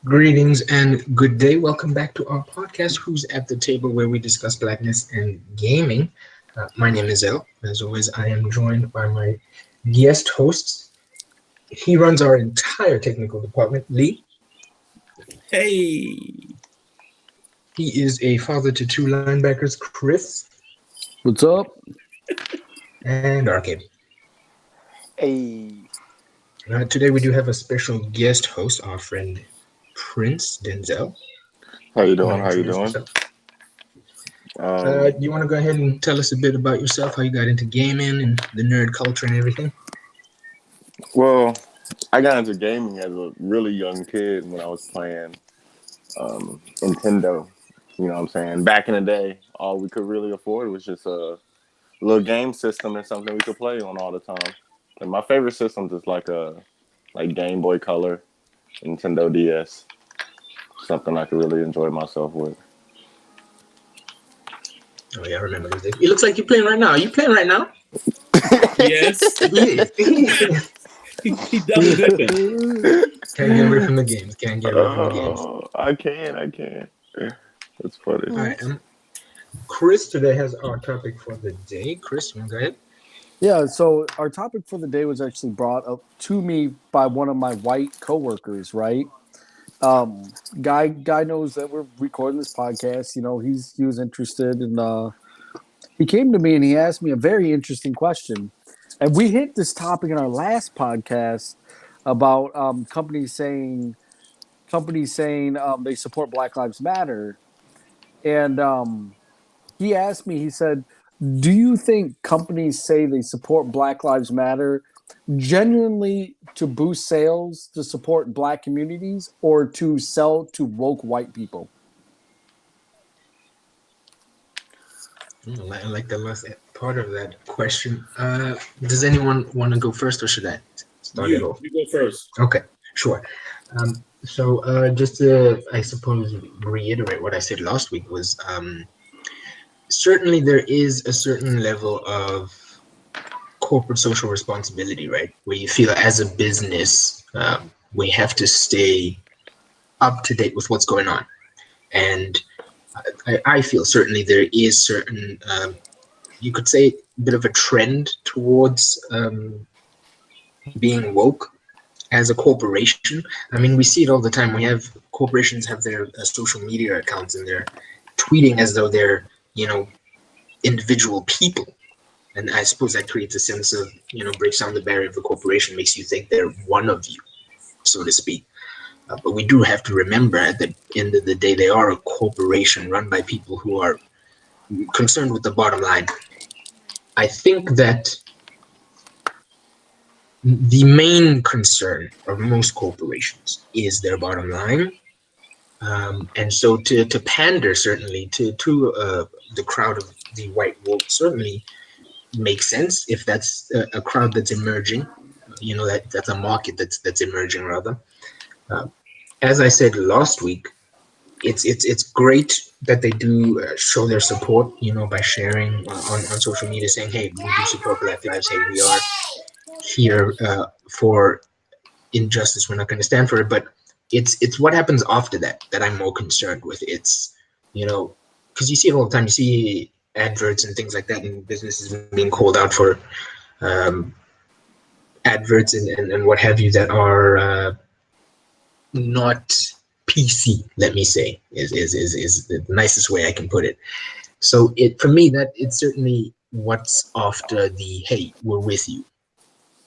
Greetings and good day. Welcome back to our podcast, Who's at the Table, where we discuss blackness and gaming. My name is El. As always, I am joined by my guest hosts. He runs our entire technical department, Lee. Hey. He is a father to two linebackers, Chris. What's up? And Arcade. Hey. Today we do have a special guest host, our friend Prince Denzel. How you doing? You want to go ahead and tell us a bit about yourself, how you got into gaming and the nerd culture and everything? Well, I got into gaming as a really young kid when I was playing Nintendo. You know what I'm saying? Back in the day, all we could really afford was just a little game system and something we could play on all the time. And my favorite systems is like Game Boy Color, Nintendo DS. Something I could really enjoy myself with. Oh yeah, I remember those days. It looks like you're playing right now. Are you playing right now? Yes. He double dipping. Can't get away from the games. Can't get away from the games. I can. That's funny. All right, Chris today has our topic for the day. Chris, you want to go ahead? Yeah, so our topic for the day was actually brought up to me by one of my white coworkers, right? Guy knows that we're recording this podcast. You know, he was interested, and he came to me and he asked me a very interesting question. And we hit this topic in our last podcast about companies saying they support Black Lives Matter, and he asked me. He said, do you think companies say they support Black Lives Matter genuinely to boost sales, to support Black communities, or to sell to woke white people? I like the last part of that question. Does anyone want to go first, or should I start it off? You go first. Okay, sure. So just to, I suppose, reiterate what I said last week was certainly there is a certain level of corporate social responsibility, right? Where you feel as a business, we have to stay up to date with what's going on. And I feel certainly there is certain, you could say, a bit of a trend towards being woke as a corporation. I mean, we see it all the time. We have corporations have their social media accounts and they're tweeting as though they're, individual people. And I suppose that creates a sense of, breaks down the barrier of the corporation, makes you think they're one of you, so to speak. But we do have to remember at the end of the day, they are a corporation run by people who are concerned with the bottom line. I think that the main concern of most corporations is their bottom line. And so to pander certainly to the crowd of the white woke certainly makes sense if that's a crowd that's emerging, that's a market that's emerging rather. As I said last week, it's great that they do show their support, by sharing on social media saying, hey, we do support Black lives. Hey, we are here for injustice. We're not going to stand for it. But it's what happens after that I'm more concerned with. It's, because you see it all the time. You see adverts and things like that, and businesses being called out for adverts and what have you that are not PC, let me say, is the nicest way I can put it. So for me, that it's certainly what's after the, hey, we're with you.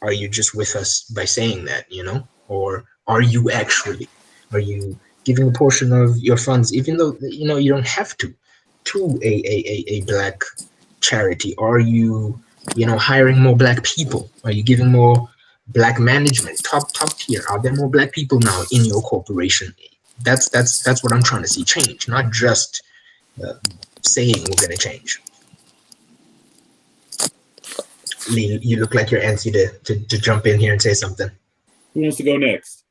Are you just with us by saying that, or are you actually? Are you giving a portion of your funds, even though, you don't have to a Black charity? Are you, hiring more Black people? Are you giving more Black management, top tier? Are there more Black people now in your corporation? That's what I'm trying to see change, not just saying we're going to change. Lee, you look like you're antsy to jump in here and say something. Who wants to go next?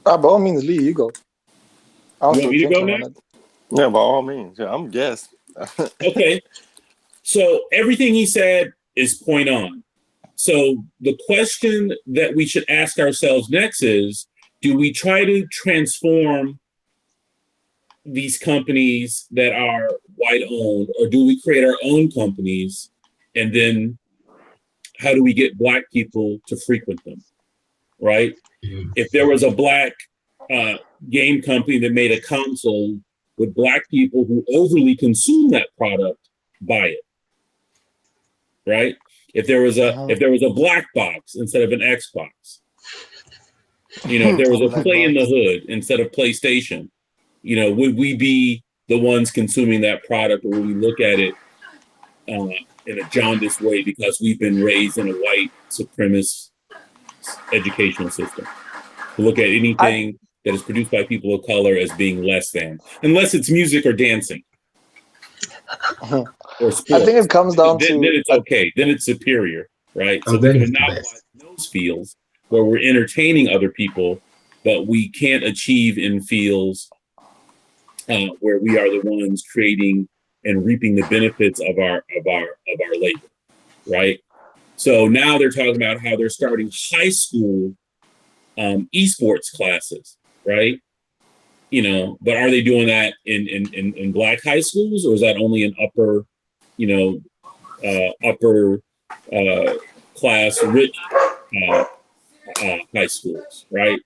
By all means, Lee, you go. You want me to go next? Yeah, by all means. Yeah, I'm guest. Okay. So everything he said is point on. So the question that we should ask ourselves next is, do we try to transform these companies that are white owned, or do we create our own companies? And then how do we get Black people to frequent them, right? If there was a Black game company that made a console, would Black people who overly consume that product buy it, right? If there was a black box instead of an Xbox, if there was a Play in the Hood instead of PlayStation, would we be the ones consuming that product, or would we look at it in a jaundiced way because we've been raised in a white supremacist educational system? To look at anything that is produced by people of color as being less than, unless it's music or dancing or sports. I think it comes down then it's okay. Then it's superior, right? So we can monopolize those fields where we're entertaining other people, but we can't achieve in fields where we are the ones creating and reaping the benefits of our labor, right? So now they're talking about how they're starting high school esports classes, right? But are they doing that in Black high schools, or is that only in upper class rich high schools, right?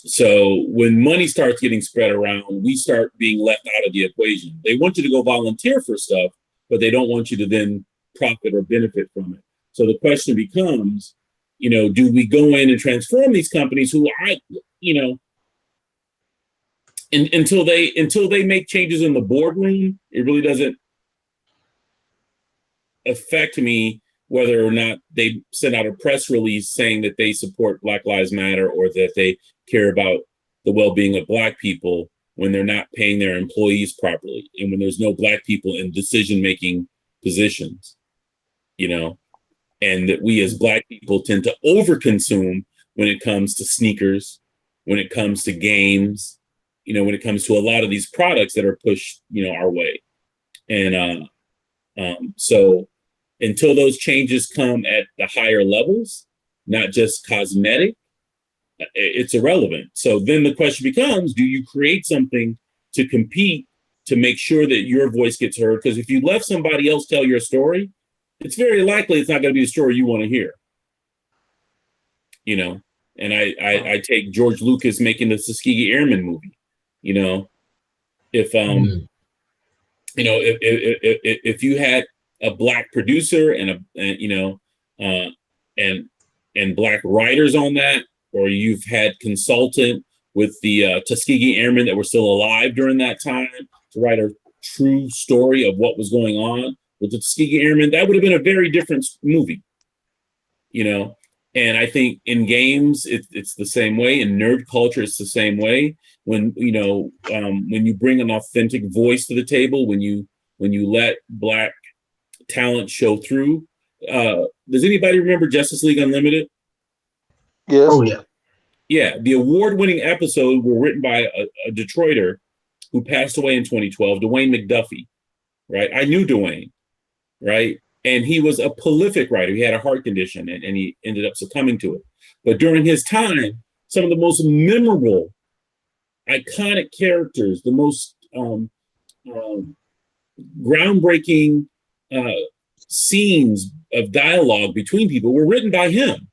So when money starts getting spread around, we start being left out of the equation. They want you to go volunteer for stuff, but they don't want you to then profit or benefit from it. So the question becomes, do we go in and transform these companies who until they make changes in the boardroom, it really doesn't affect me whether or not they send out a press release saying that they support Black Lives Matter or that they care about the well-being of Black people when they're not paying their employees properly and when there's no Black people in decision-making positions, and that we as Black people tend to overconsume when it comes to sneakers, when it comes to games, when it comes to a lot of these products that are pushed, our way. And so until those changes come at the higher levels, not just cosmetic, it's irrelevant. So then the question becomes, do you create something to compete to make sure that your voice gets heard? Because if you let somebody else tell your story, it's very likely it's not going to be the story you want to hear. And I take George Lucas making the Tuskegee Airmen movie. If you had a Black producer and Black writers on that, or you've had consultant with the Tuskegee Airmen that were still alive during that time to write a true story of what was going on with the Tuskegee Airmen, that would have been a very different movie, And I think in games, it's the same way. In nerd culture, it's the same way. When you bring an authentic voice to the table, when you let Black talent show through. Does anybody remember Justice League Unlimited? Yes. Oh yeah. Yeah, the award-winning episodes were written by a Detroiter who passed away in 2012, Dwayne McDuffie. Right, I knew Dwayne. Right. And he was a prolific writer. He had a heart condition and he ended up succumbing to it. But during his time, some of the most memorable, iconic characters, the most groundbreaking scenes of dialogue between people were written by him,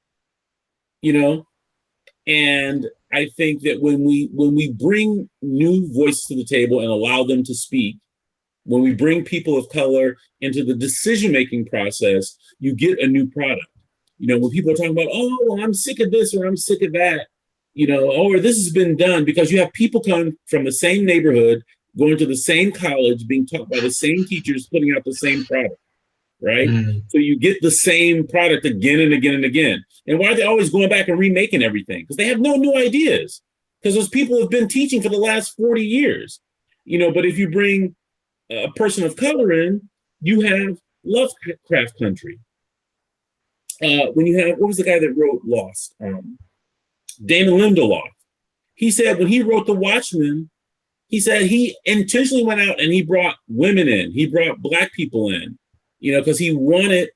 And I think that when we bring new voices to the table and allow them to speak, when we bring people of color into the decision-making process, you get a new product. When people are talking about, oh, well, I'm sick of this or I'm sick of that, or this has been done, because you have people coming from the same neighborhood, going to the same college, being taught by the same teachers, putting out the same product, right? So you get the same product again and again and again. And why are they always going back and remaking everything? Because they have no new ideas, because those people have been teaching for the last 40 years. But if you bring a person of color in, you have Lovecraft Country. When you have, what was the guy that wrote Lost? Damon Lindelof. He said when he wrote The Watchmen, he said he intentionally went out and he brought women in. He brought Black people in, because he wanted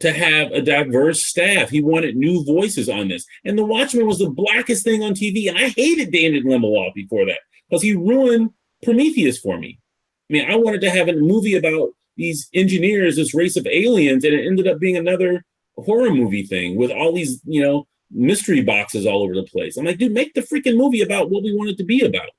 to have a diverse staff. He wanted new voices on this. And The Watchmen was the blackest thing on TV. And I hated David Lindelof before that because he ruined Prometheus for me. I mean, I wanted to have a movie about these engineers, this race of aliens, and it ended up being another horror movie thing with all these, mystery boxes all over the place. I'm like, dude, make the freaking movie about what we want it to be about,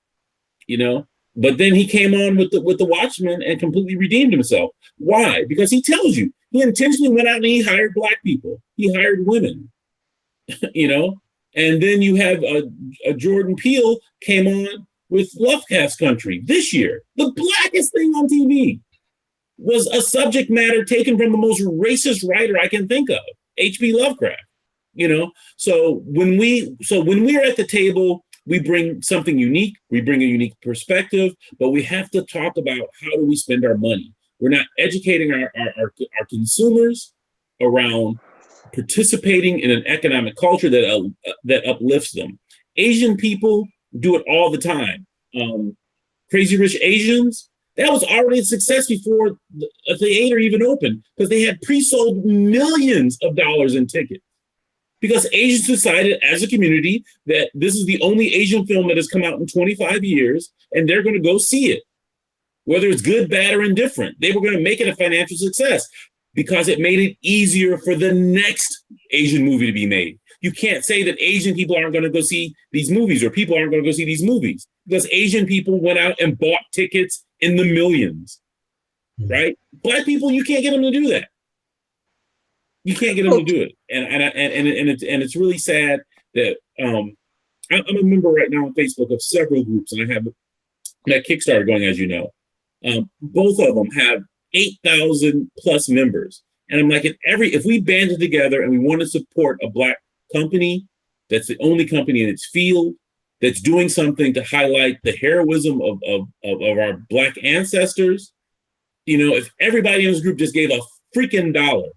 But then he came on with the Watchmen and completely redeemed himself. Why? Because he tells you he intentionally went out and he hired black people. He hired women, And then you have a Jordan Peele came on with Lovecraft Country this year. The blackest thing on TV was a subject matter taken from the most racist writer I can think of, H.P. Lovecraft. So when we're at the table, we bring something unique. We bring a unique perspective, but we have to talk about how do we spend our money. We're not educating our consumers around participating in an economic culture that uplifts them. Asian people do it all the time. Crazy Rich Asians, that was already a success before the theater even opened because they had pre-sold millions of dollars in tickets. Because Asians decided as a community that this is the only Asian film that has come out in 25 years, and they're going to go see it, whether it's good, bad, or indifferent. They were going to make it a financial success because it made it easier for the next Asian movie to be made. You can't say that Asian people aren't going to go see these movies or people aren't going to go see these movies because Asian people went out and bought tickets in the millions, right? Black people, you can't get them to do that. You can't get them to do it, and it's really sad that I'm a member right now on Facebook of several groups, and I have that Kickstarter going, as you know. Both of them have 8,000 plus members, and I'm like, if we banded together and we want to support a black company that's the only company in its field that's doing something to highlight the heroism of our black ancestors, if everybody in this group just gave a freaking dollar.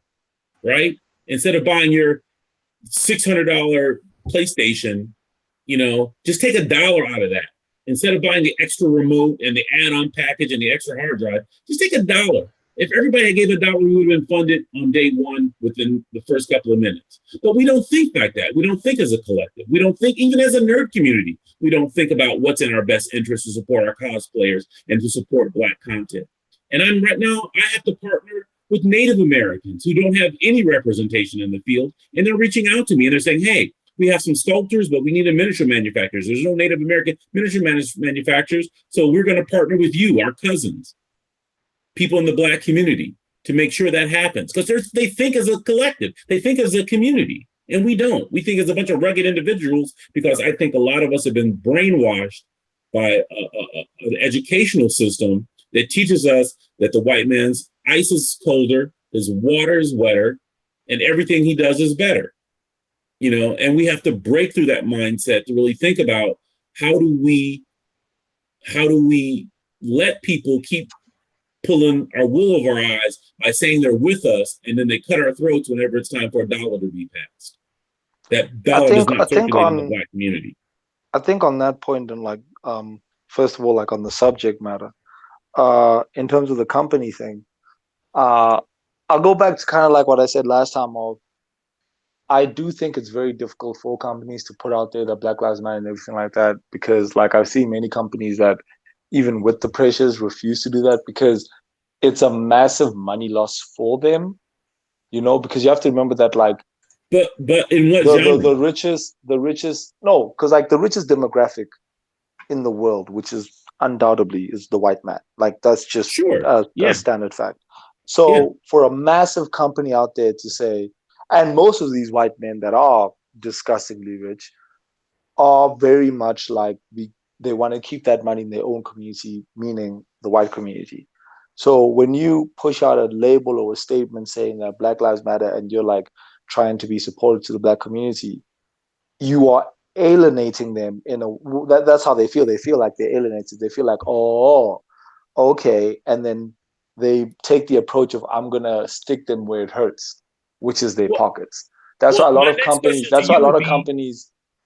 Right? Instead of buying your $600 PlayStation, just take $1 out of that. Instead of buying the extra remote and the add-on package and the extra hard drive, just take $1. If everybody gave $1, we would have been funded on day one within the first couple of minutes. But we don't think like that. We don't think as a collective. We don't think, even as a nerd community, we don't think about what's in our best interest to support our cosplayers and to support black content. And right now, I have to partner with Native Americans who don't have any representation in the field. And they're reaching out to me and they're saying, hey, we have some sculptors, but we need a miniature manufacturers. There's no Native American miniature manufacturers. So we're going to partner with you, our cousins, people in the black community, to make sure that happens. Because they think as a collective, they think as a community, and we don't. We think as a bunch of rugged individuals because I think a lot of us have been brainwashed by an educational system that teaches us that the white man's ice is colder, his water is wetter, and everything he does is better. And we have to break through that mindset to really think about how do we let people keep pulling our wool over our eyes by saying they're with us, and then they cut our throats whenever it's time for a dollar to be passed. That dollar does not circulate in the black community. I think on that point, and first of all, on the subject matter, in terms of the company thing, I'll go back to kind of like what I said last time. I do think it's very difficult for companies to put out there that Black Lives Matter and everything like that, because I've seen many companies that even with the pressures refuse to do that because it's a massive money loss for them, because you have to remember that but in what genre? the richest the richest demographic in the world, which is undoubtedly is the white man. That's just a standard fact. So for a massive company out there to say, and most of these white men that are disgustingly rich are very much they want to keep that money in their own community, meaning the white community. So when you push out a label or a statement saying that Black Lives Matter and you're trying to be supportive to the black community, you are alienating them that's how they feel. They feel like they're alienated. They feel like, oh, okay. And then they take the approach of, I'm going to stick them where it hurts, which is their pockets. That's why a lot of companies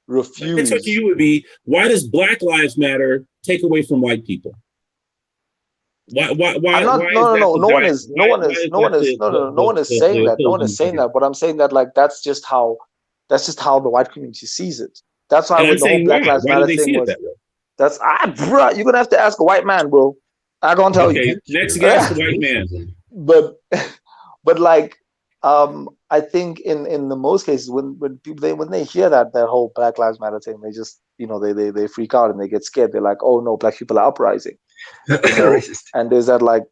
refuse. My next question to you would be, why does Black Lives Matter take away from white people? Why I'm not. why is No, no, that no. the No one guy? is. No Why one why is. is No that one is. No, no, no. No one is saying the that. No one is opposing saying view? that. But I'm saying that like that's just how. That's just how the white community sees it. That's why And I'm when the whole saying Black why? Lives Why do Matter they thing see it was. that way? That's bro. You're gonna have to ask a white man, bro. I gonna tell you. Okay, next guest, white man. but but like I think in the most cases when people when they hear that whole Black Lives Matter thing, they just they freak out and they get scared. They're like, oh no, black people are uprising, Racist. and there's that like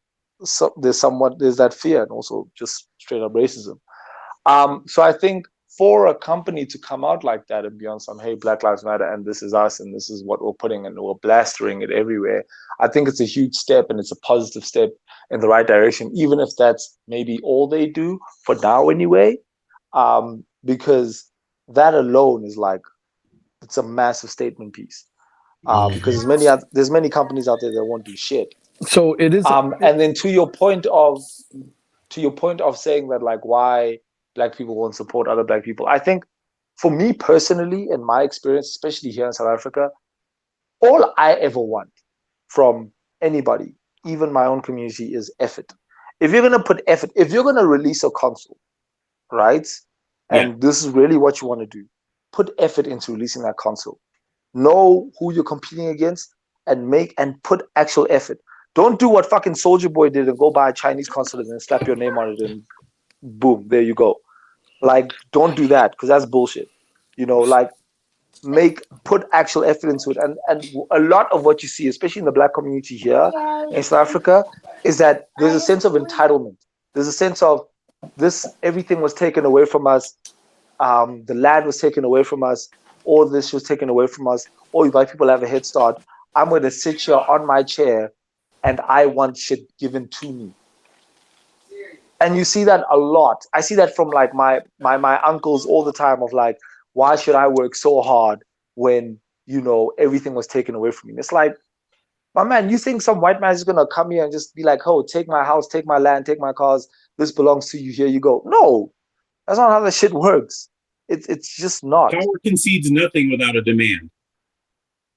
there's that fear and also just straight up racism. So I think for a company to come out like that and be on some, hey, Black Lives Matter, and this is us, and this is what we're putting, and we're blastering it everywhere, I think it's a huge step and it's a positive step in the right direction, even if that's maybe all they do for now anyway. Because that alone is like, it's a massive statement piece. Because there's many companies out there that won't do shit. So it is. And then to your point of saying that like why black people won't support other black people, I think for me personally, in my experience, especially here in South Africa, all I ever want from anybody, even my own community, is effort. If you're gonna put effort, if you're gonna release a console, right, and this is really what you want to do, put effort into releasing that console. Know who you're competing against and put actual effort. Don't do what fucking Soldier Boy did and go buy a Chinese console and then slap your name on it and boom, there you go. Like, don't do that because that's bullshit. Like put actual effort into it. And a lot of what you see, especially in the black community here in South Africa, is that there's a sense of entitlement. There's a sense of everything was taken away from us. The land was taken away from us. All this was taken away from us. All you white people have a head start. I'm going to sit here on my chair and I want shit given to me. And you see that a lot. I see that from like my uncles all the time of like, why should I work so hard when, everything was taken away from me? And it's like, my man, you think some white man is going to come here and just be like, oh, take my house, take my land, take my cars. This belongs to you. Here you go. No, that's not how that shit works. It's just not. Power concedes nothing without a demand.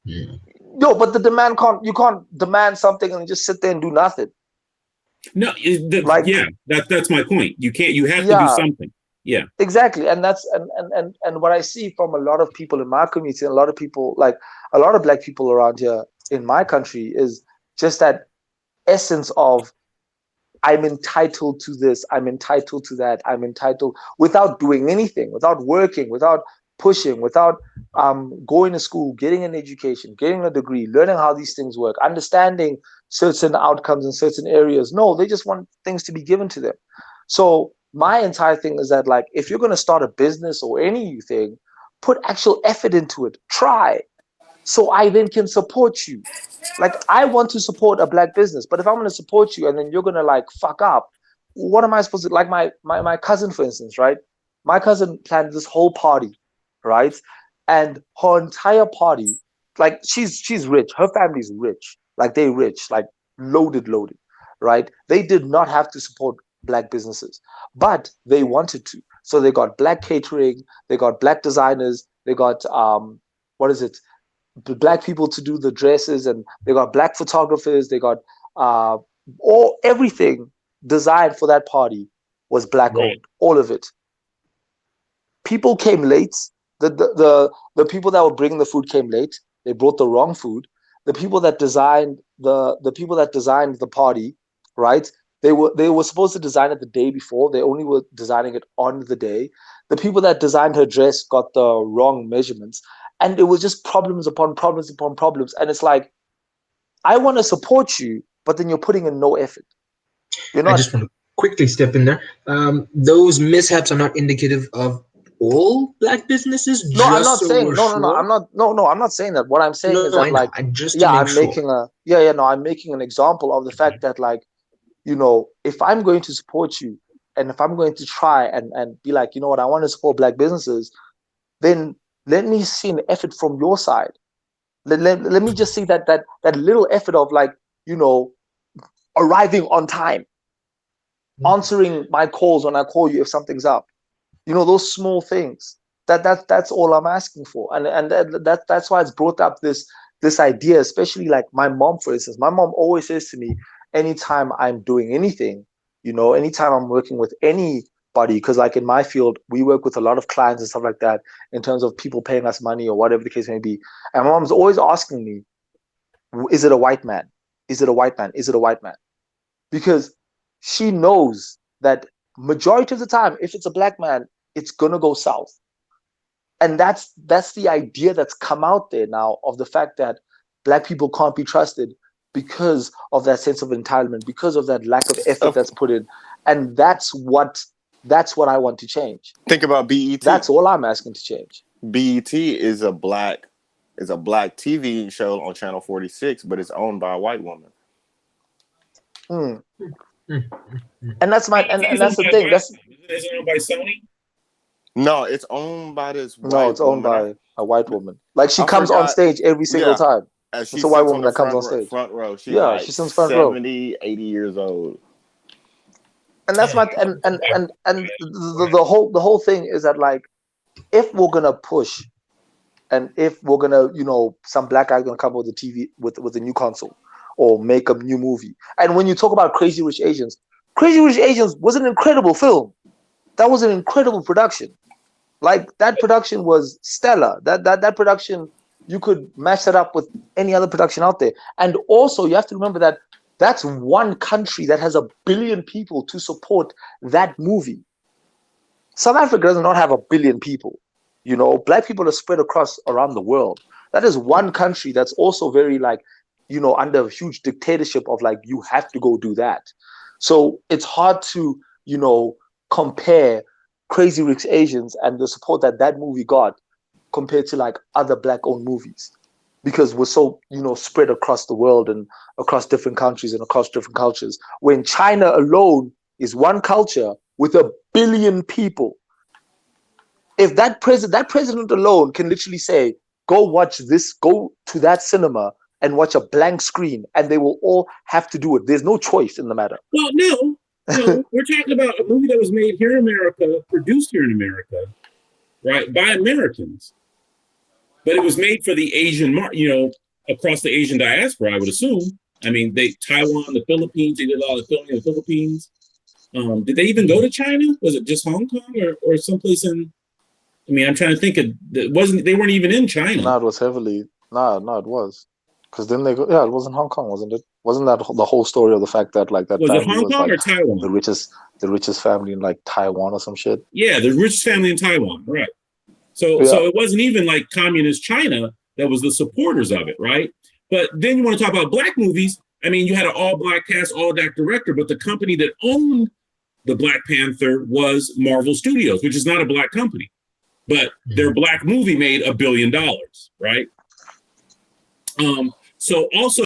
No, but the demand you can't demand something and just sit there and do nothing. No, that's my point. You can't. You have to do something. Yeah, exactly. And that's and what I see from a lot of people in my community, and a lot of people, like a lot of black people around here in my country, is just that essence of, I'm entitled to this, I'm entitled to that, I'm entitled, without doing anything, without working, without pushing, without going to school, getting an education, getting a degree, learning how these things work, understanding certain outcomes in certain areas. No, they just want things to be given to them. So my entire thing is that, like, if you're going to start a business or anything, put actual effort into it. Try. So I then can support you. Like, I want to support a black business, but if I'm going to support you and then you're going to like fuck up, what am I supposed to, like my cousin, for instance, right? My cousin planned this whole party, right? And her entire party, like she's rich. Her family's rich. Like they rich, like loaded, right? They did not have to support black businesses, but they wanted to. So they got black catering, they got black designers, they got black people to do the dresses, and they got black photographers, they got everything designed for that party was black owned, all of it. People came late. The people that were bringing the food came late. They brought the wrong food. The people that designed the party, right? They were supposed to design it the day before. They only were designing it on the day. The people that designed her dress got the wrong measurements. And it was just problems upon problems upon problems. And it's like, I want to support you, but then you're putting in no effort. You're not. I just want to quickly step in there. Those mishaps are not indicative of all black businesses. No, I'm not so saying no. sure. I'm not saying that. What I'm saying is that, like, I'm making an example of the fact that, like, if I'm going to support you and if I'm going to try and be like, you know what, I want to support black businesses, then let me see an effort from your side. Let me just see that little effort of, like, arriving on time, answering my calls when I call you if something's up. Those small things. That's all I'm asking for. And that's why it's brought up this idea, especially like my mom, for instance. My mom always says to me, anytime I'm doing anything, anytime I'm working with anybody, because like in my field, we work with a lot of clients and stuff like that in terms of people paying us money or whatever the case may be. And my mom's always asking me, is it a white man? Is it a white man? Is it a white man? Because she knows that majority of the time, if it's a black man, it's gonna go south. And that's the idea that's come out there now of the fact that black people can't be trusted because of that sense of entitlement, because of that lack of effort that's put in. And that's what I want to change. Think about BET. That's all I'm asking to change. BET is a black TV show on Channel 46, but it's owned by a white woman. And that's the thing. Is it owned by Sony? No, it's owned by this white No, it's owned woman. by a white woman. Like she comes on stage every single time. It's a white woman that comes on stage. Front row. She's she sits front row. 70, 80 years old. And that's my and the whole thing is that, like, if we're gonna push, and if we're gonna, some black guy gonna come with the TV with a new console or make a new movie. And when you talk about Crazy Rich Asians was an incredible film. That was an incredible production. Like, that production was stellar. That production, you could match that up with any other production out there. And also, you have to remember that that's one country that has 1 billion people to support that movie. South Africa does not have 1 billion people. Black people are spread around the world. That is one country that's also very, like, under a huge dictatorship of, like, you have to go do that. So it's hard to, compare Crazy Rich Asians and the support that movie got compared to, like, other black-owned movies, because we're so, spread across the world and across different countries and across different cultures. When China alone is one culture with 1 billion people, if that president alone can literally say, go watch this, go to that cinema and watch a blank screen, and they will all have to do it. There's no choice in the matter. Well, no, we're talking about a movie that was made here in America, produced here in America, right, by Americans. But it was made for the Asian across the Asian diaspora, I would assume. I mean, Taiwan, the Philippines, they did a lot of filming in the Philippines. Did they even go to China? Was it just Hong Kong or someplace in? I mean, I'm trying to think. They weren't even in China. No, it was heavily. No, it was. Because then they go. Yeah, it was in Hong Kong, wasn't it? Wasn't that the whole story of the fact that, like, that was family it Hong Kong, like, or Taiwan? The richest family in, like, Taiwan or some shit. Yeah, the richest family in Taiwan, right? So it wasn't even like communist China that was the supporters of it, right? But then you want to talk about black movies. I mean, you had an all-black cast, all-black director, but the company that owned the Black Panther was Marvel Studios, which is not a black company. But their black movie made $1 billion, right? So also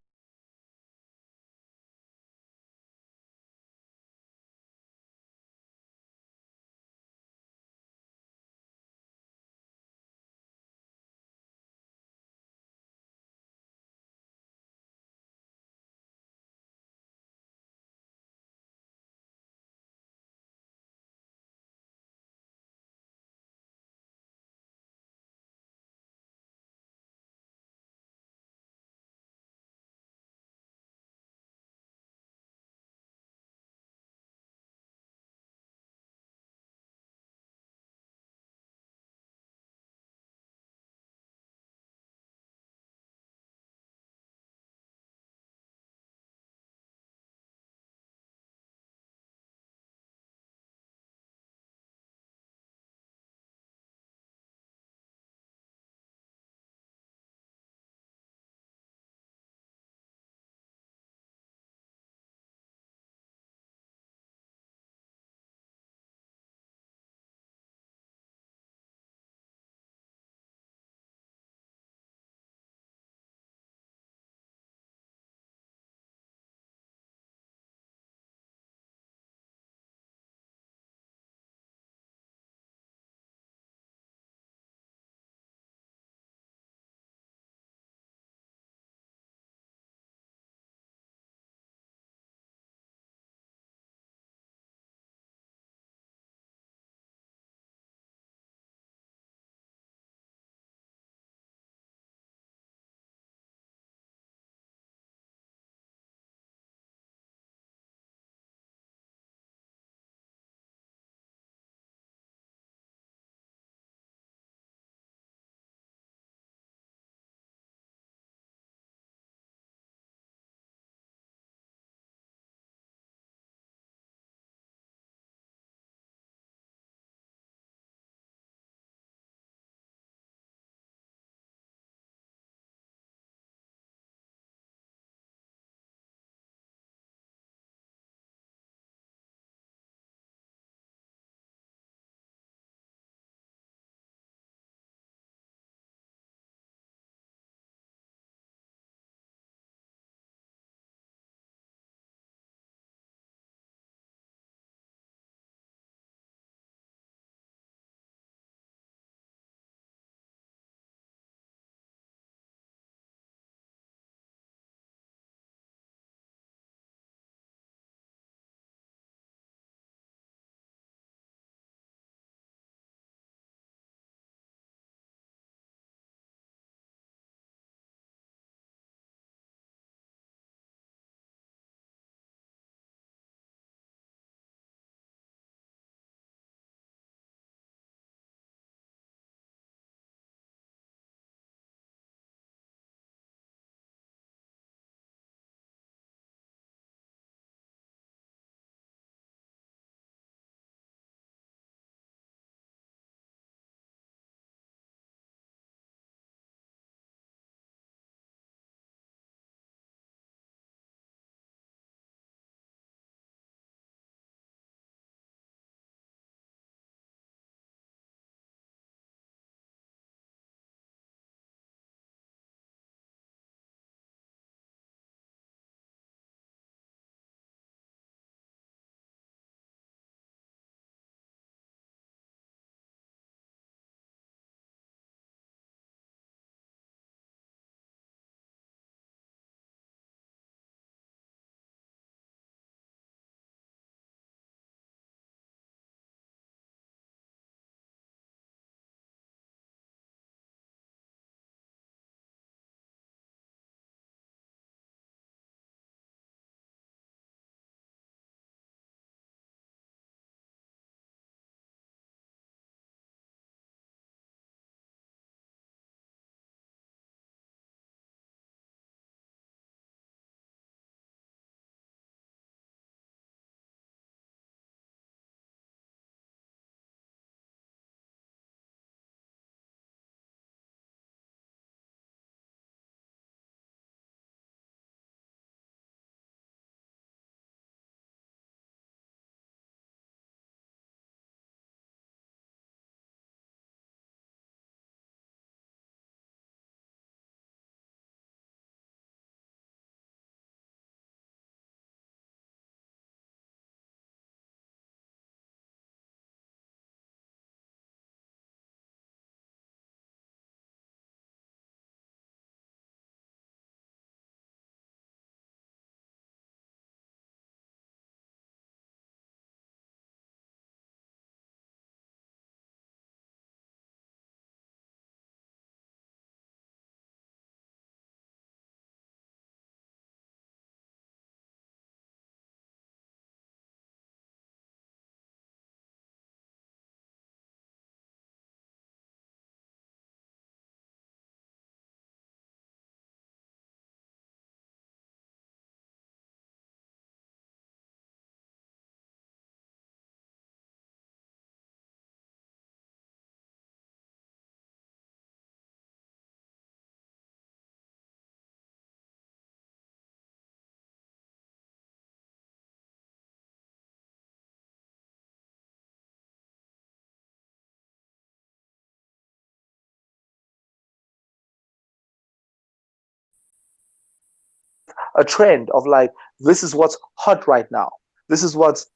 a trend of like, this is what's hot right now. This is what's,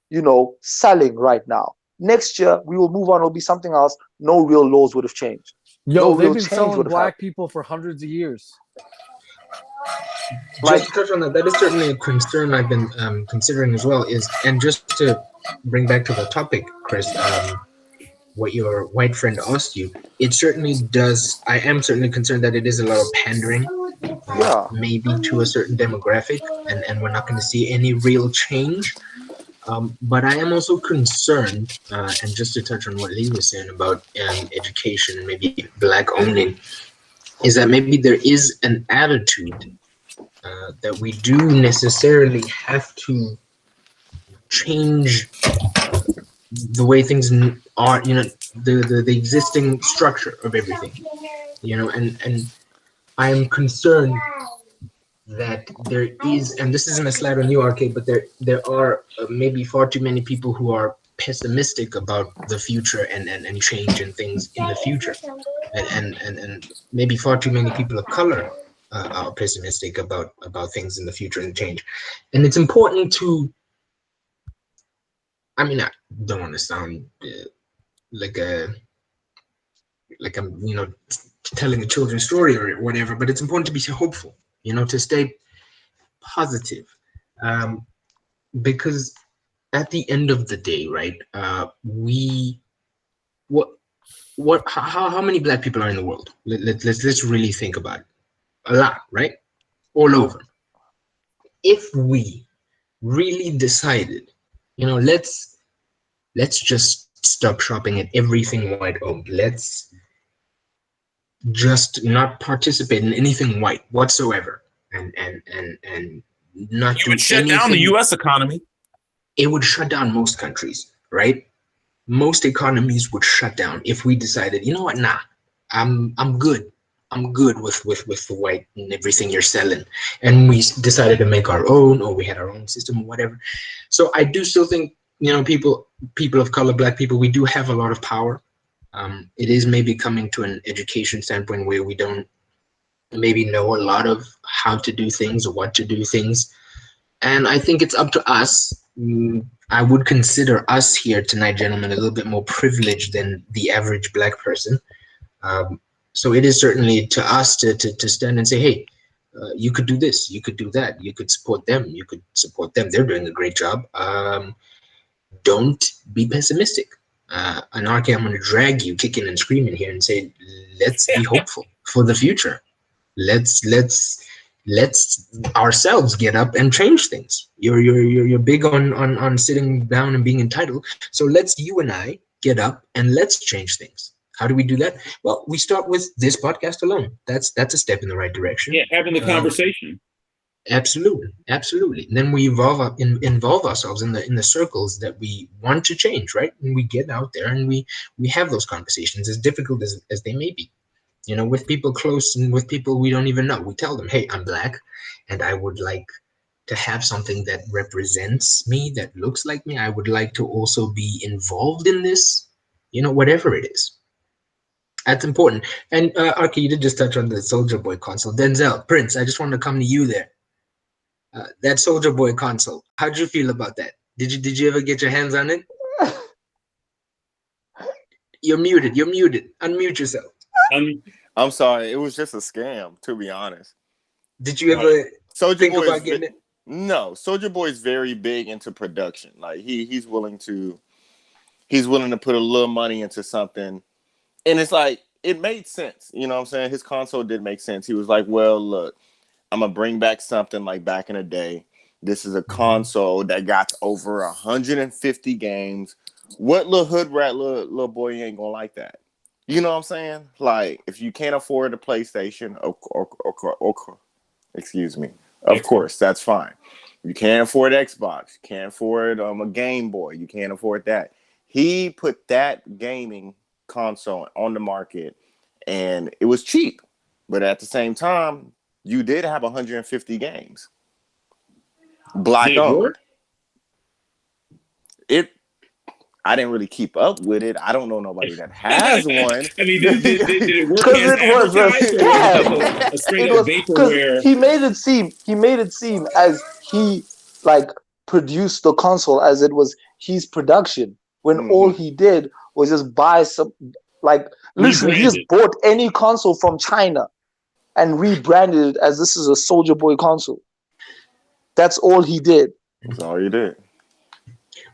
selling right now. Next year, we will move on. It'll be something else. No real laws would have changed. Yo, No they've real been change selling would have black happened. people for hundreds of years. Just to touch on that, that is certainly a concern I've been considering as well. And just to bring back to the topic, Chris, what your white friend asked you, it certainly does. I am certainly concerned that it is a lot of pandering, Yeah. maybe to a certain demographic, and we're not going to see any real change. But I am also concerned, and just to touch on what Lee was saying about education and maybe black owning, is that maybe there is an attitude that we do necessarily have to change the way things are, the existing structure of everything, and I am concerned that there is, and this isn't a slight on you, RK, but there are maybe far too many people who are pessimistic about the future and change and things in the future, and maybe far too many people of color are pessimistic about things in the future and change, and it's important to. I mean, I don't want to sound like a like I'm telling a children's story or whatever, but it's important to be hopeful, to stay positive, um, because at the end of the day, right? We what how many black people are in the world? Let's really think about it. A lot, right? All over. If we really decided, let's just stop shopping at everything white owned. Let's just not participate in anything white whatsoever, and not You do would shut down the anything. U.S. economy. It would shut down most countries, right? Most economies would shut down if we decided, you know what, nah, I'm good. I'm good with the white and everything you're selling, and we decided to make our own, or we had our own system or whatever. So I do still think, people of color, black people, we do have a lot of power. It is maybe coming to an education standpoint where we don't maybe know a lot of how to do things or what to do things. And I think it's up to us. I would consider us here tonight, gentlemen, a little bit more privileged than the average black person. So it is certainly to us to stand and say, hey, you could do this, you could do that, you could support them, you could support them. They're doing a great job. Don't be pessimistic. And RK, I'm going to drag you kicking and screaming here and say, let's be hopeful for the future. Let's ourselves get up and change things. You're big on sitting down and being entitled. So let's you and I get up and let's change things. How do we do that? Well, we start with this podcast alone. That's a step in the right direction. Yeah, having the conversation. Absolutely, absolutely. And then we involve ourselves in the circles that we want to change, right? And we get out there and we have those conversations, as difficult as they may be. With people close and with people we don't even know. We tell them, hey, I'm black, and I would like to have something that represents me, that looks like me. I would like to also be involved in this, whatever it is. That's important. And Arki, you did just touch on the Soldier Boy console. Denzel, Prince, I just wanted to come to you there. That Soldier Boy console. How'd you feel about that? Did you ever get your hands on it? You're muted. Unmute yourself. I'm sorry. It was just a scam, to be honest. Did you ever think about getting it? No, Soldier Boy is very big into production. Like he's willing to put a little money into something, and it's like it made sense. You know what I'm saying? His console did make sense. He was like, well, look, I'm gonna bring back something like back in the day. This is a console that got over 150 games. What little hood rat little boy ain't gonna like that? You know what I'm saying? Like, if you can't afford a PlayStation, excuse me, of course, that's fine. You can't afford Xbox, you can't afford a Game Boy, you can't afford that. He put that gaming console on the market, and it was cheap. But at the same time, you did have 150 games. Black owned. I didn't really keep up with it. I don't know nobody that has one. I mean, did it work Because as it was advertised, or was it just a straight it up was because vaporware? he made it seem as he like produced the console as it was his production when all he did was just buy some like literally he just bought any console from China and rebranded it as this is a Soldier Boy console. That's all he did. That's all he did.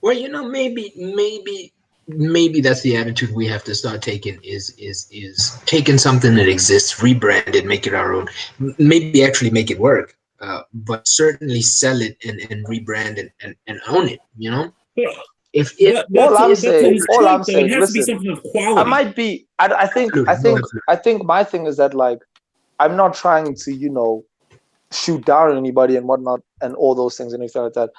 Well, you know, maybe that's the attitude we have to start taking is taking something that exists, rebrand it, make it our own, maybe actually make it work, but certainly sell it and rebrand and own it, you know? If all I'm saying, it has to be listen, something of quality. I might be, I think my thing is that like, I'm not trying to, you know, shoot down on anybody and whatnot and all those things and everything like that.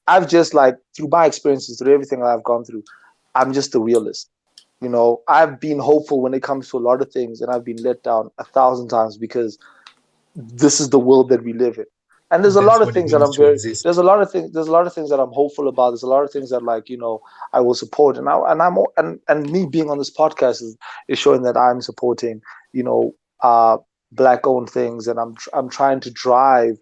I've just like through my experiences, through everything I've gone through, I'm just a realist. You know, I've been hopeful when it comes to a lot of things and I've been let down 1,000 times because this is the world that we live in. And there's a lot of things that there's a lot of things that I'm hopeful about. There's a lot of things that like, you know, I will support and me being on this podcast is showing that I'm supporting, you know, black owned things, and I'm trying to drive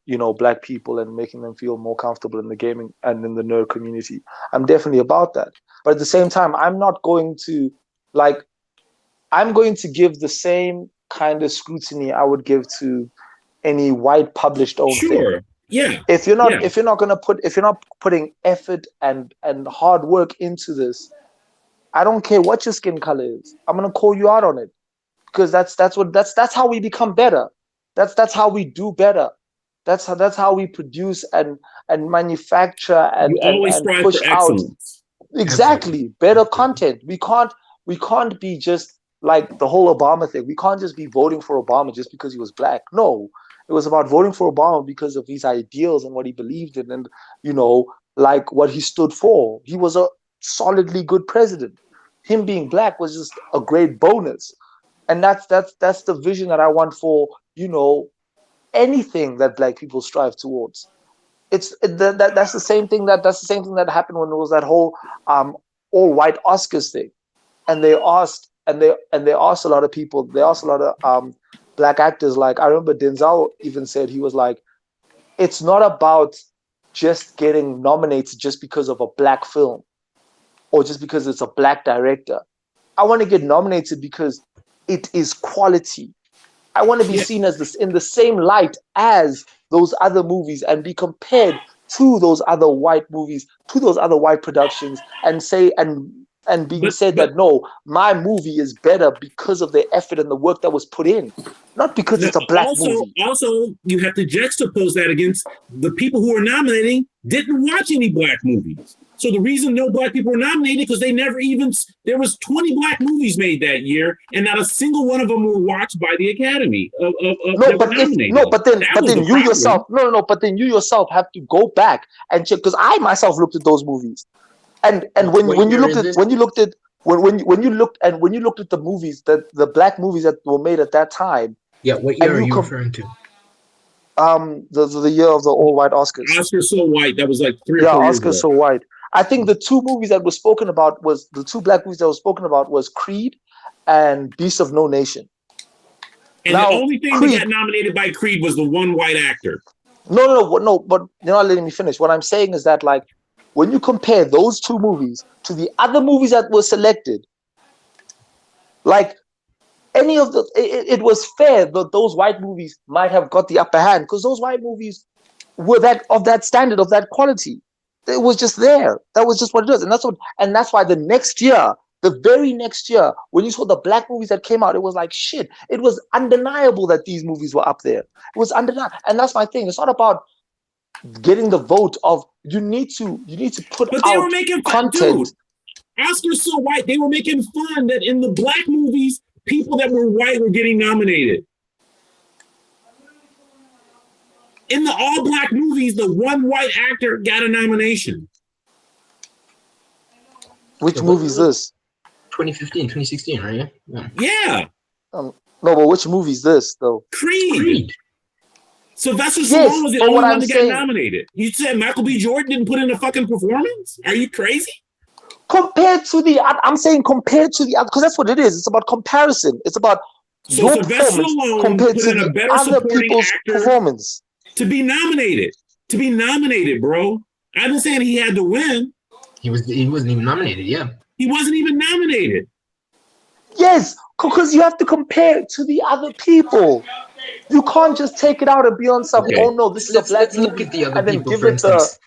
you know, black people and making them feel more comfortable in the gaming and in the nerd community. I'm definitely about that. But at the same time, I'm going to give the same kind of scrutiny I would give to any white published owned thing. Yeah. If you're not putting effort and hard work into this, I don't care what your skin color is. I'm gonna call you out on it. Because that's how we become better. That's how we do better. That's how we produce and manufacture and push out exactly better content. We can't be just like the whole Obama thing. We can't just be voting for Obama just because he was black. No, it was about voting for Obama because of his ideals and what he believed in, and you know, like what he stood for. He was a solidly good president. Him being black was just a great bonus. And that's the vision that I want for, you know, anything that black people strive towards. That's the same thing that happened when there was that whole all white Oscars thing, and they asked a lot of people, they asked a lot of black actors. Like I remember Denzel even said, he was like, it's not about just getting nominated just because of a black film or just because it's a black director. I want to get nominated because it is quality. I want to be seen as this in the same light as those other movies and be compared to those other white movies, to those other white productions, and say and being said that no, my movie is better because of the effort and the work that was put in, not because it's a black movie. Also, you have to juxtapose that against the people who are nominating didn't watch any black movies. So the reason no black people were nominated because they never even, there was 20 black movies made that year, and not a single one of them were watched by the Academy. But then you yourself have to go back and check, because I myself looked at those movies, and when you looked at the movies, that the black movies that were made at that time. Yeah, what year are you referring to? The year of the all white Oscars. Oscars So White. That was like 3 or 4 years ago. Oscars So White. I think the two movies that were spoken about was the two black movies that were spoken about was Creed and Beast of No Nation. And now, the only thing that got nominated by Creed was the one white actor. No, but you're not letting me finish. What I'm saying is that, like, when you compare those two movies to the other movies that were selected, like any of the, it was fair that those white movies might have got the upper hand because those white movies were that standard, of that quality. It was just there. That was just what it is. And that's why the next year, the very next year, when you saw the black movies that came out, it was like shit. It was undeniable that these movies were up there. It was undeniable. And that's my thing. It's not about getting the vote of you need to put but they out were making content. Dude, Oscars So White, they were making fun that in the black movies, people that were white were getting nominated. In the all-black movies, the one white actor got a nomination. Which movie is this? 2015, 2016, right? Yeah. No, but which movie is this, though? Creed. Sylvester Yes, Stallone was the but only what one I'm that got saying- nominated. You said Michael B. Jordan didn't put in a fucking performance? Are you crazy? Compared to the, I'm saying compared to the other, because that's what it is. It's about comparison. It's about So your Sylvester performance Stallone compared put to in a the better other supporting people's actor performance. to be nominated. To be nominated, bro. I'm not saying he had to win. He wasn't even nominated. Yeah. He wasn't even nominated. Yes, because you have to compare it to the other people. You can't just take it out and be on some. Okay. Oh no, this is a black Let's look movie, at the other and then people, give for it the instance.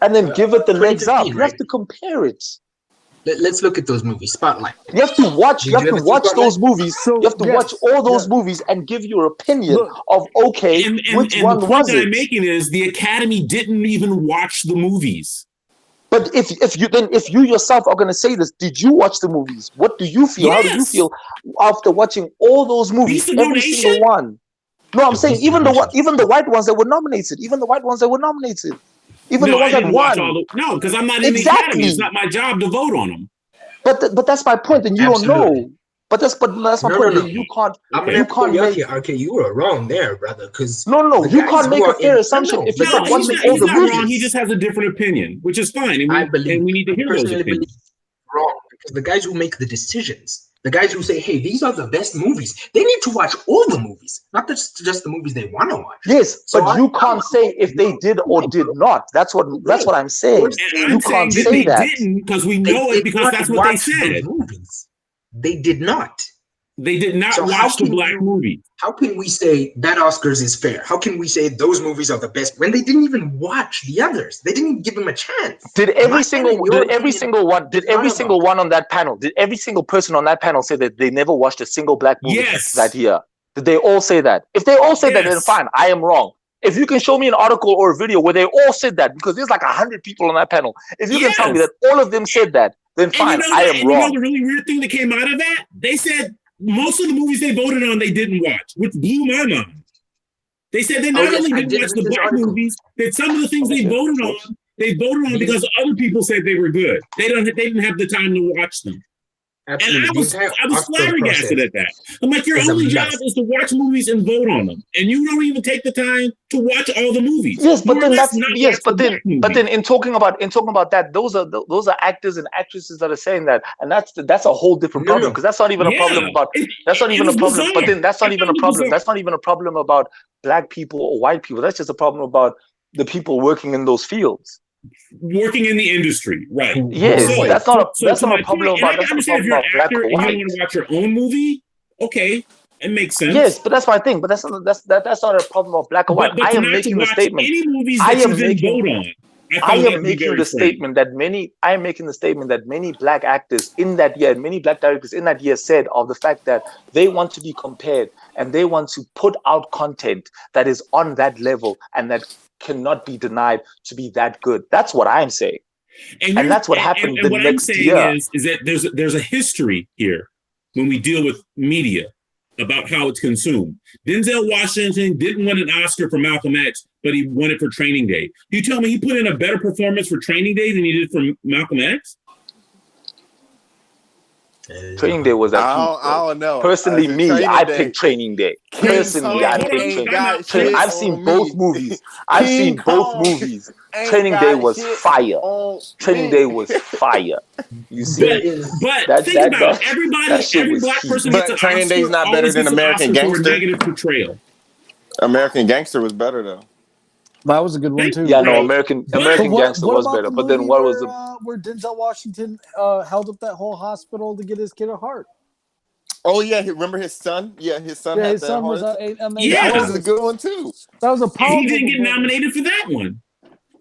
legs up. 2015, You have right? to compare it. Let's look at those movies. Spotlight. You have to watch. Did You have you to ever see watch Spotlight? those movies. So, You have to watch all those movies and give your opinion Look, of okay, which And one the point was that I'm it? making is the Academy didn't even watch the movies. But if you yourself are going to say this, did you watch the movies? What do you feel? How do you Yes. feel after watching all those movies, Beast of No every Nation? single one? No, I'm The saying Beast of even No the Nation. even the white ones that were nominated, even the white No, I that didn't watch won. all the. No, because I'm not in the Exactly. Academy. It's not my job to vote on them. But that's my point, and you Absolutely. don't know. But that's my point. No. Then you can't I'm Okay. gonna you call can't you out make here. Okay, you were wrong there, brother. Because no. the You guys can't who make a are fair in- assumption if you're No, not watching all he's the not movies. wrong. He just has a different opinion, which is fine, and I believe, we need to hear those personally believe opinions. wrong, because the guys who make the decisions, the guys who say, "Hey, these are the best movies," they need to watch all the movies, not just the movies they want to watch. Yes, So but you can't say if they did or did not. That's what I'm saying. And You I'm saying can't that say they that. didn't because we They know it did because not that's what they watch those said. movies. They did not. They did not So watch the black movie. How can we say that Oscars is fair? How can we say those movies are the best when they didn't even watch the others? They didn't give them a chance. Did every single one on that panel? Did every single person on that panel say that they never watched a single black movie that year? Did they all say that? If they all said that, then fine, I am wrong. If you can show me an article or a video where they all said that, because there's like 100 people on that panel, if you can tell me that all of them said that, then fine, I am wrong. You know the really weird thing that came out of that? They said most of the movies they voted on, they didn't watch, which blew my mind. They said they not only didn't watch the black movies, that some of the things they voted on because other people said they were good. They didn't have the time to watch them. Absolutely. And I was flabbergasted at that. I'm like, your only job is to watch movies and vote on them, and you don't even take the time to watch all the movies. Yes, but then in talking about that, those are actors and actresses that are saying that, and that's a whole different problem, because that's not even a problem about that's not even a problem. But then that's not even a problem. That's not even a problem about black people or white people. That's just a problem about the people working in those fields. Working in the industry, right? Yes, that's not a problem about. I understand if you're an actor and you want to watch your own movie, okay, it makes sense. Yes, but that's my thing. But that's not a problem of black or white. But I am making the statement. Any movies that you didn't vote on. I am making the statement that many black actors in that year, and many black directors in that year said of the fact that they want to be compared and they want to put out content that is on that level and that cannot be denied to be that good. That's what I'm saying. And that's what happened and the what next I'm saying year. Is that there's a history here when we deal with media about how it's consumed. Denzel Washington didn't win an Oscar for Malcolm X, but he won it for Training Day. You tell me he put in a better performance for Training Day than he did for Malcolm X? Training Day was I don't know. Personally, I picked Training Day. Personally, I picked Training Day. I've seen both movies. Training Day was fire. Training Day was fire. You see, but think about every black person gets an Oscar. Training Day's not better than American Gangster. Negative portrayal. American Gangster was better though. That was a good one too. Yeah, no, American Gangster was better. But then what was where Denzel Washington held up that whole hospital to get his kid a heart? Oh yeah, remember his son? Yeah, his son. Yeah, his son was that was a good one too. That was a powerful. He didn't get nominated for that one.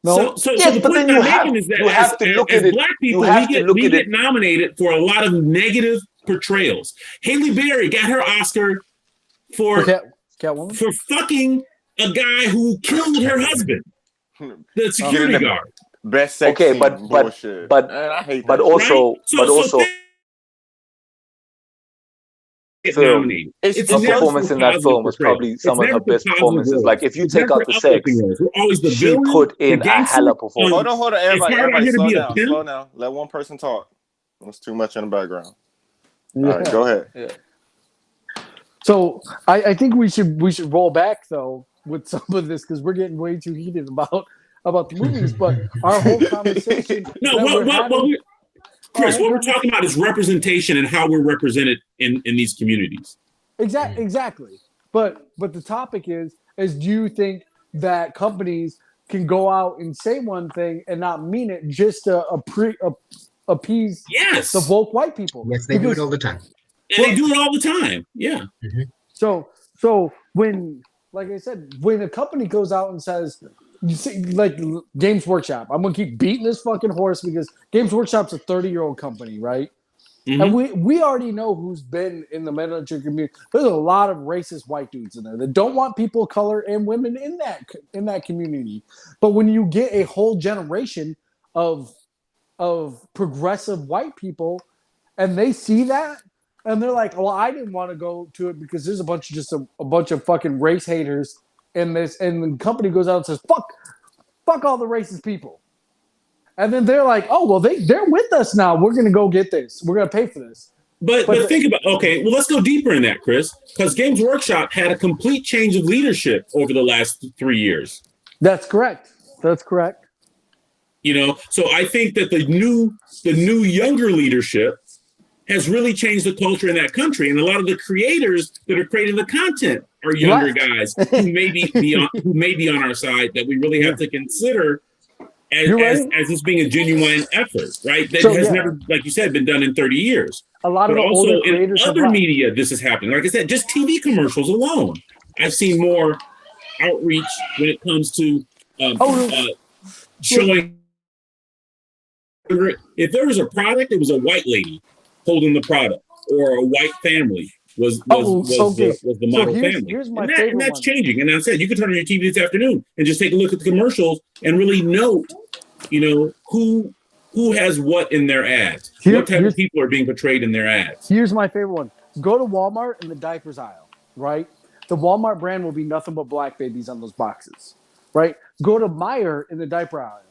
No. So the point I'm making is that as black people, we get nominated for a lot of negative portrayals. Haley Berry got her Oscar for Catwoman? For fucking a guy who killed her husband, the security guard. Best sex scene, bullshit. But also. Film. Her performance in that film was probably some of her best performances. Like if you take out the sex, she put in a hella performance. Hold on, everybody, slow down. Let one person talk. There's too much in the background. All right, go ahead. Yeah. So I think we should roll back though, with some of this because we're getting way too heated about the movies. But our whole conversation. Chris, what we're talking about is representation and how we're represented in these communities. Exactly. But the topic is do you think that companies can go out and say one thing and not mean it just to appease the woke white people? Yes, they do it all the time. And they do it all the time. Yeah. Mm-hmm. So when, like I said, when a company goes out and says, you see, like Games Workshop, I'm gonna keep beating this fucking horse because Games Workshop's a 30-year-old company, right? Mm-hmm. And we already know who's been in the manager community. There's a lot of racist white dudes in there that don't want people of color and women in that community. But when you get a whole generation of progressive white people, and they see that, and they're like, "Well, I didn't want to go to it because there's a bunch of fucking race haters in this," and the company goes out and says, "Fuck all the racist people." And then they're like, "Oh, well, they're with us now. We're going to go get this. We're going to pay for this." But think about, okay, well, let's go deeper in that, Chris, because Games Workshop had a complete change of leadership over the last 3 years. That's correct. You know, so I think that the new younger leadership has really changed the culture in that country. And a lot of the creators that are creating the content are younger guys who may be on our side that we really have to consider as this being a genuine effort, right? That has never, like you said, been done in 30 years. A lot of also in other media, this is happening. Like I said, just TV commercials alone. I've seen more outreach when it comes to showing. If there was a product, it was a white lady holding the product, or a white family was the model family. Here's my and that's changing. And I said, you can turn on your TV this afternoon and just take a look at the commercials and really note, you know, who has what in their ads. What type of people are being portrayed in their ads. Here's my favorite one. Go to Walmart in the diapers aisle, right? The Walmart brand will be nothing but black babies on those boxes, right? Go to Meijer in the diaper aisle.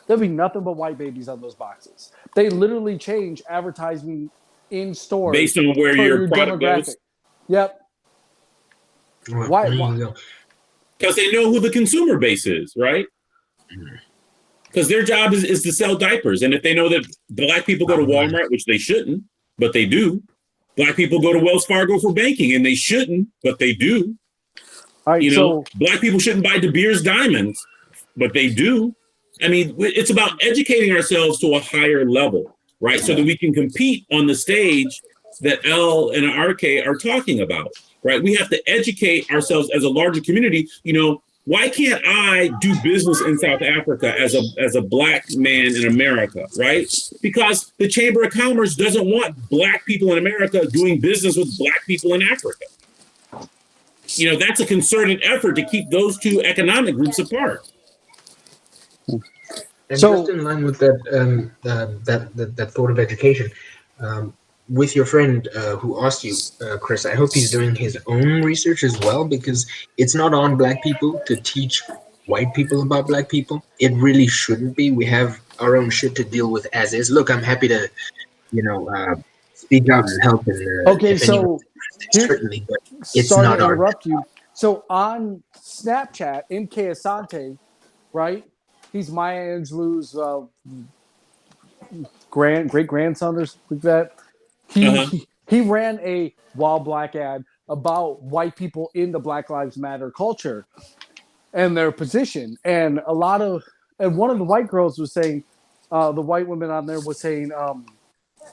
There'll be nothing but white babies on those boxes. They literally change advertising in store based on where your product goes. Yep. Why? Because they know who the consumer base is, right? Because their job is to sell diapers. And if they know that black people go to Walmart, which they shouldn't, but they do. Black people go to Wells Fargo for banking, and they shouldn't, but they do. All right, black people shouldn't buy De Beers diamonds, but they do. I mean, it's about educating ourselves to a higher level, right? So that we can compete on the stage that L and RK are talking about, right? We have to educate ourselves as a larger community. You know, why can't I do business in South Africa as a black man in America, right? Because the Chamber of Commerce doesn't want black people in America doing business with black people in Africa. You know, that's a concerted effort to keep those two economic groups apart. And just in line with that thought of education, with your friend who asked you, Chris, I hope he's doing his own research as well, because it's not on black people to teach white people about black people. It really shouldn't be. We have our own shit to deal with as is. Look, I'm happy to, speak out and help. And, certainly, but it's sorry not to our. interrupt you. So on Snapchat, MK Asante, right? He's Maya Angelou's great grandson or something like that. He ran a Wild Black ad about white people in the Black Lives Matter culture and their position. And one of the white girls was saying, the white woman on there was saying,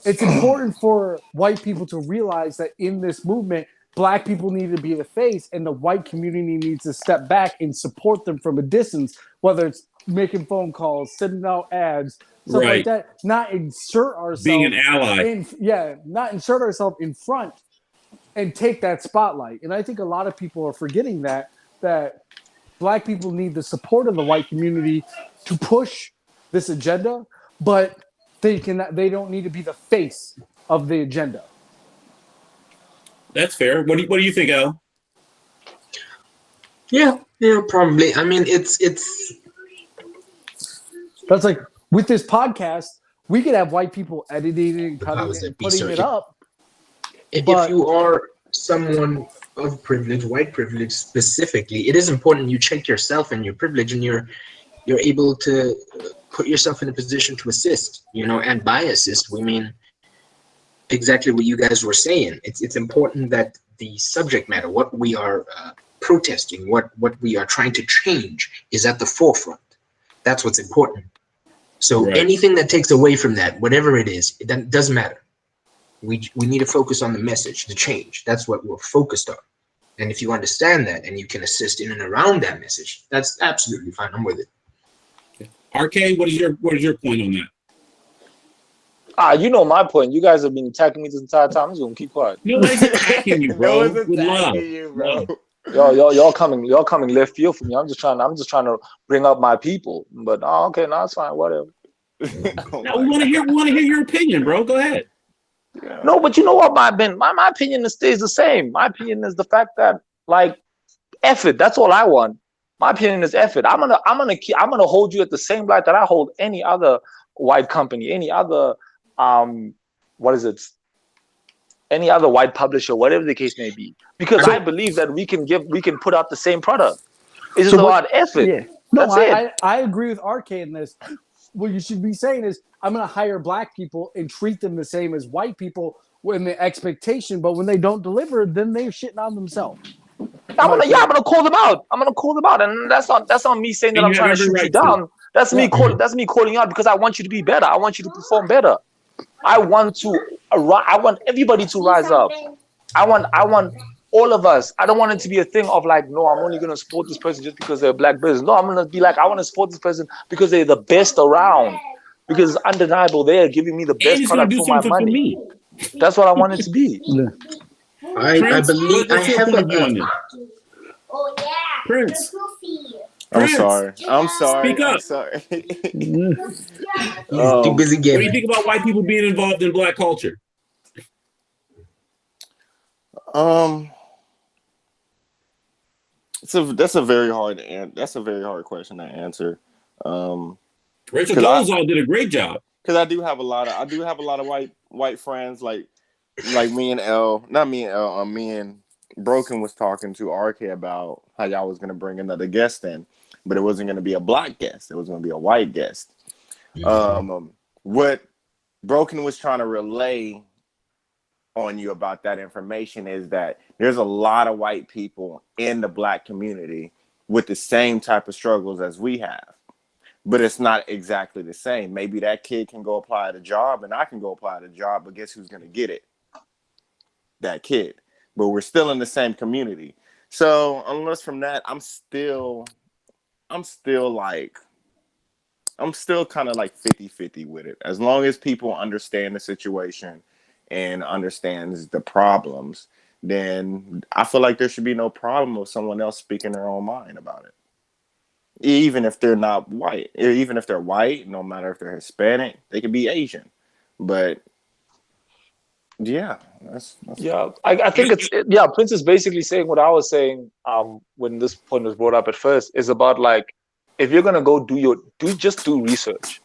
it's important for white people to realize that in this movement, black people need to be the face and the white community needs to step back and support them from a distance, whether it's making phone calls, sending out ads, stuff like that. Not insert ourselves. Being an ally. Not insert ourselves in front and take that spotlight. And I think a lot of people are forgetting that black people need the support of the white community to push this agenda, but they don't need to be the face of the agenda. That's fair. What do you think, Al? Yeah, probably. I mean, it's. That's like with this podcast, we could have white people editing and cutting it and putting it up. If you are someone of privilege, white privilege specifically, it is important you check yourself and your privilege, and you're able to put yourself in a position to assist. And by assist, we mean exactly what you guys were saying. It's important that the subject matter, what we are protesting, what we are trying to change, is at the forefront. That's what's important. So anything that takes away from that, whatever it is, it doesn't matter. We need to focus on the message, the change. That's what we're focused on. And if you understand that and you can assist in and around that message, that's absolutely fine. I'm with it. RK, what is your point on that? You know my point. You guys have been attacking me this entire time. I'm just gonna keep quiet. Nobody's attacking you, bro. With love. Y'all coming left field for me. I'm just trying to bring up my people. But okay, no, it's fine, whatever. No, we want to hear your opinion, bro. Go ahead. Yeah. No, but you know what, my opinion stays the same. My opinion is the fact that, like, F it. That's all I want. My opinion is F it. I'm gonna hold you at the same light that I hold any other white company, any other any other white publisher, whatever the case may be, because I believe that we can put out the same product. It's just about effort. Yeah. No, I agree with RK in this. What you should be saying is, I'm going to hire black people and treat them the same as white people in the expectation, but when they don't deliver, then they're shitting on themselves. I'm gonna call them out. And that's not me saying that I'm trying to shoot you down. That's me calling you out because I want you to be better. I want you to perform better. I want everybody to rise up. I want all of us. I don't want it to be a thing of like, no, I'm only going to support this person just because they're a black person. No, I'm going to be like, I want to support this person because they're the best around. Because it's undeniable they are giving me the best product for my money. That's what I want it to be. I believe I have Oh yeah, Prince. I'm sorry. Speak up. I'm sorry. Too busy What getting. do you think about white people being involved in black culture? That's a very hard question to answer. Rachel Dolezal did a great job. Because I do have a lot of white friends like me and me and Broken was talking to RK about how y'all was gonna bring another guest in, but it wasn't gonna be a black guest. It was gonna be a white guest. What Broken was trying to relay on you about that information is that there's a lot of white people in the black community with the same type of struggles as we have, but it's not exactly the same. Maybe that kid can go apply at a job and I can go apply at a job, but guess who's gonna get it? That kid. But we're still in the same community. So unless from that, I'm still kind of like 50-50 with it. As long as people understand the situation and understands the problems, then I feel like there should be no problem with someone else speaking their own mind about it. Even if they're not white, even if they're white, no matter if they're Hispanic, they could be Asian. But yeah, that's I think Prince is basically saying what I was saying when this point was brought up at first, is about like, if you're gonna go do research.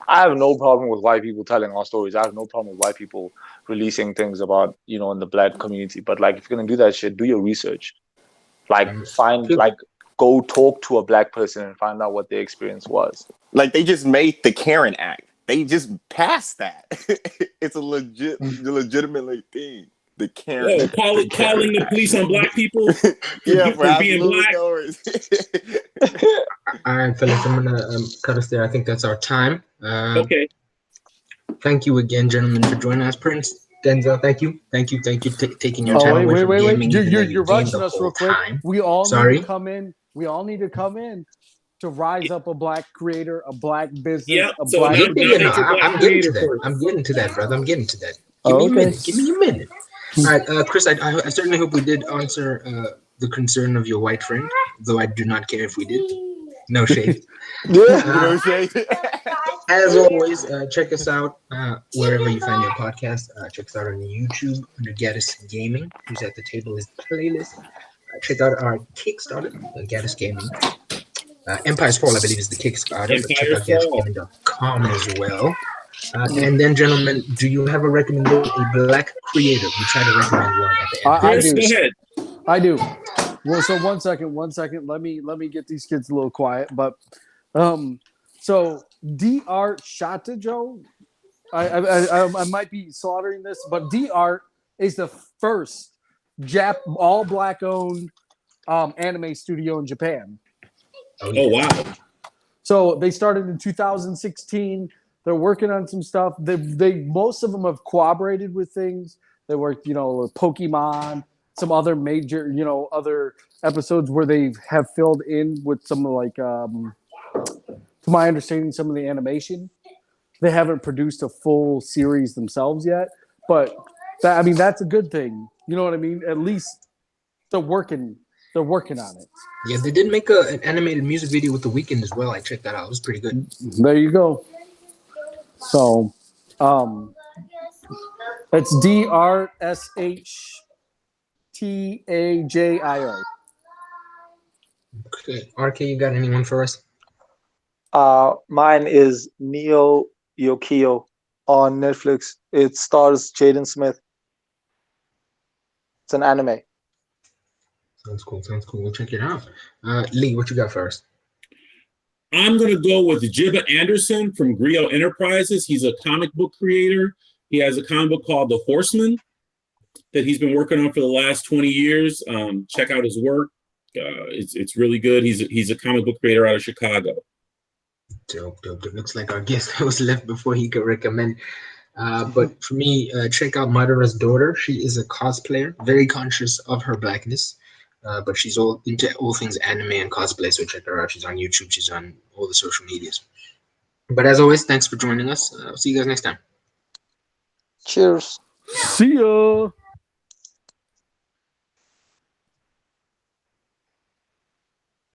I have no problem with white people telling our stories. I have no problem with white people releasing things about in the black community. But like, if you're gonna do that shit, do your research. Like, go talk to a black person and find out what their experience was. Like, they just made the Karen Act. They just passed that. It's a legitimately thing. The Karen. Calling the police on black people. Yeah, for being black. All right, fellas, I'm gonna cut us there. I think that's our time. Okay. Thank you again, gentlemen, for joining us. Prince, Denzel, thank you, taking your time away from gaming. You're rushing us real quick. We all need to come in. We all need to come in to rise up a black creator, a black business, a black. I'm getting to that. I'm getting to that, brother. I'm getting to that. Give me a minute. Give me a minute. All right, Chris. I certainly hope we did answer the concern of your white friend, though I do not care if we did. No shade. No shade. As always, check us out wherever you find your podcast. Check us out on YouTube under Gaddis Gaming. Who's at the table is the playlist. Check out our Kickstarter, Gaddis Gaming. Empire's Fall, I believe, is the Kickstarter. But check out gaddisgaming.com as well. And then, gentlemen, do you have a recommendation? A black creator? We try to recommend one at the end. Chris, go ahead. I do. Well, so one second. Let me get these kids a little quiet. But so D Art Shata Joe. I might be slaughtering this, but D Art is the first all black owned anime studio in Japan. Oh wow! So they started in 2016. They're working on some stuff. They most of them have cooperated with things. They worked, with Pokemon, some other major, other episodes where they have filled in with some to my understanding, some of the animation. They haven't produced a full series themselves yet, but that's a good thing. You know what I mean? At least they're working on it. Yeah, they did make an animated music video with The Weeknd as well. I checked that out. It was pretty good. There you go. So, it's DRSHTAJIO. Okay, RK, you got anyone for us? Mine is Neo Yokio on Netflix. It stars Jaden Smith. It's an anime. Sounds cool. We'll check it out. Lee, what you got first? I'm going to go with Jibba Anderson from Griot Enterprises. He's a comic book creator. He has a comic book called The Horseman that he's been working on for the last 20 years. Check out his work. It's really good. He's a comic book creator out of Chicago. Dope. It looks like our guest was left before he could recommend. But for me, check out Madara's daughter. She is a cosplayer, very conscious of her blackness. But she's all into all things anime and cosplay, so check her out. She's on YouTube. She's on all the social medias. But as always, thanks for joining us. I'll see you guys next time. Cheers. See ya.